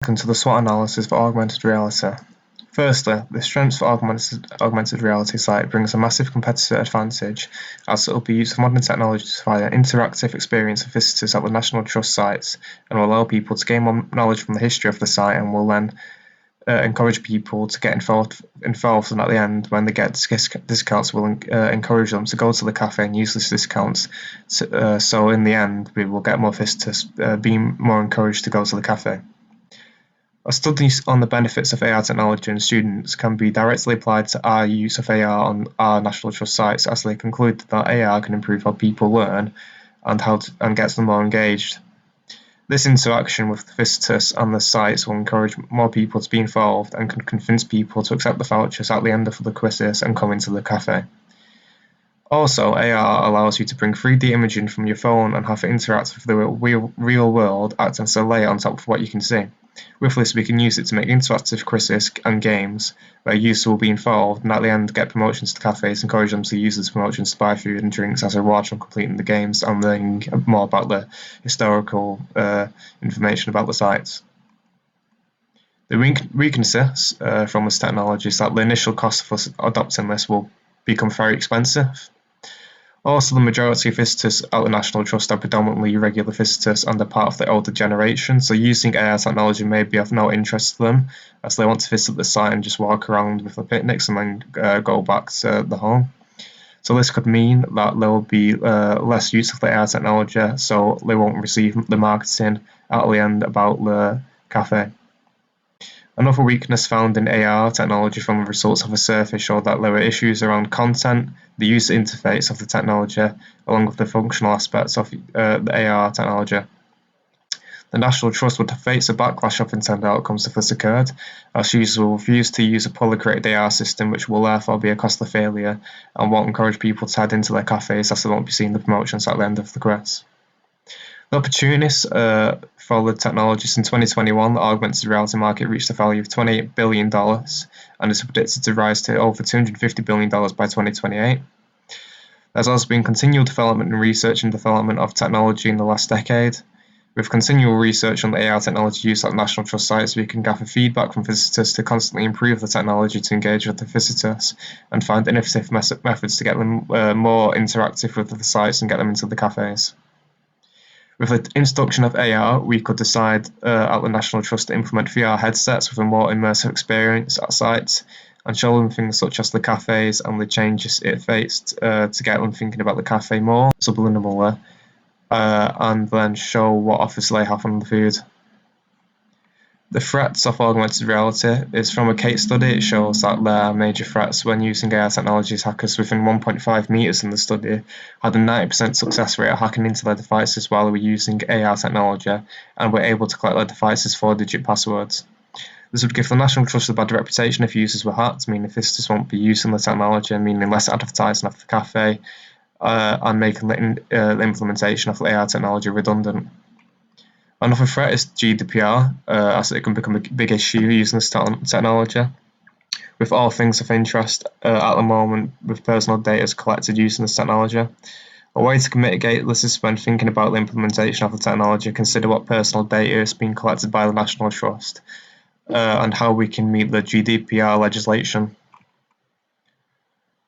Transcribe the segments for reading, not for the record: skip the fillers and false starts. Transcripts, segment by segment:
Welcome to the SWOT analysis for augmented reality. Firstly, the strengths for augmented reality site brings a massive competitive advantage as it will be used for modern technology to provide an interactive experience for visitors at the National Trust sites and will allow people to gain more knowledge from the history of the site and will then encourage people to get involved and at the end when they get discounts will encourage them to go to the cafe and use these discounts so in the end we will get more visitors being more encouraged to go to the cafe. A study on the benefits of AR technology in students can be directly applied to our use of AR on our National Trust sites as they conclude that AR can improve how people learn and gets them more engaged. This interaction with the visitors and the sites will encourage more people to be involved and can convince people to accept the vouchers at the end of the quizzes and come into the cafe. Also, AR allows you to bring 3D imaging from your phone and have it interact with the real world, acting as a layer on top of what you can see. With this, we can use it to make interactive quizzes and games where users will be involved and at the end get promotions to cafes, encourage them to use these promotions to buy food and drinks as a reward from completing the games and learning more about the historical information about the sites. The weaknesses from this technology is that the initial cost for adopting this will become very expensive. Also, the majority of visitors at the National Trust are predominantly regular visitors and are part of the older generation, so using AR technology may be of no interest to them as they want to visit the site and just walk around with the picnics and then go back to the home. So this could mean that there will be less use of the AR technology, so they won't receive the marketing at the end about the cafe. Another weakness found in AR technology from the results of a survey showed that there were issues around content, the user interface of the technology, along with the functional aspects of the AR technology. The National Trust would face a backlash of intended outcomes if this occurred, as users will refuse to use a poorly created AR system, which will therefore be a costly failure and won't encourage people to head into their cafes as they won't be seeing the promotions at the end of the quiz. The opportunities for the technologies in 2021, the augmented reality market reached a value of $28 billion and is predicted to rise to over $250 billion by 2028. There's also been continual development and research and development of technology in the last decade. With continual research on the AR technology used at National Trust sites, we can gather feedback from visitors to constantly improve the technology to engage with the visitors and find innovative methods to get them more interactive with the sites and get them into the cafes. With the introduction of AR, we could decide at the National Trust to implement VR headsets with a more immersive experience at sites and show them things such as the cafes and the changes it faced to get them thinking about the cafe more subliminally and then show what offers they have on the food. The threats of augmented reality is from a case study. It shows that there are major threats when using AR technologies. Hackers within 1.5 meters in the study had a 90% success rate of hacking into their devices while they were using AR technology and were able to collect their devices' 4-digit passwords. This would give the National Trust a bad reputation if users were hacked, meaning visitors won't be using the technology, meaning less advertising of the cafe, and making the implementation of the AR technology redundant. Another threat is GDPR, as it can become a big issue using this technology. With all things of interest at the moment, with personal data collected using this technology. A way to mitigate this is when thinking about the implementation of the technology, consider what personal data is being collected by the National Trust and how we can meet the GDPR legislation.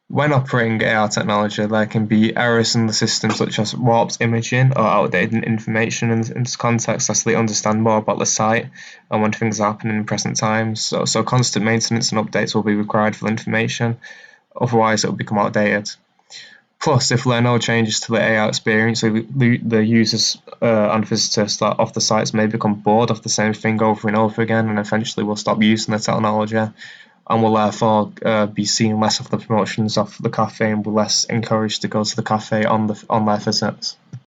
When operating AR technology, there can be errors in the system such as warped imaging or outdated information in this context as they understand more about the site and when things are happening in present times. So constant maintenance and updates will be required for the information, otherwise it will become outdated. Plus, if there are no changes to the AR experience, the users and visitors of the sites may become bored of the same thing over and over again and eventually will stop using the technology and will therefore be seeing less of the promotions of the cafe and will less encouraged to go to the cafe on their visits.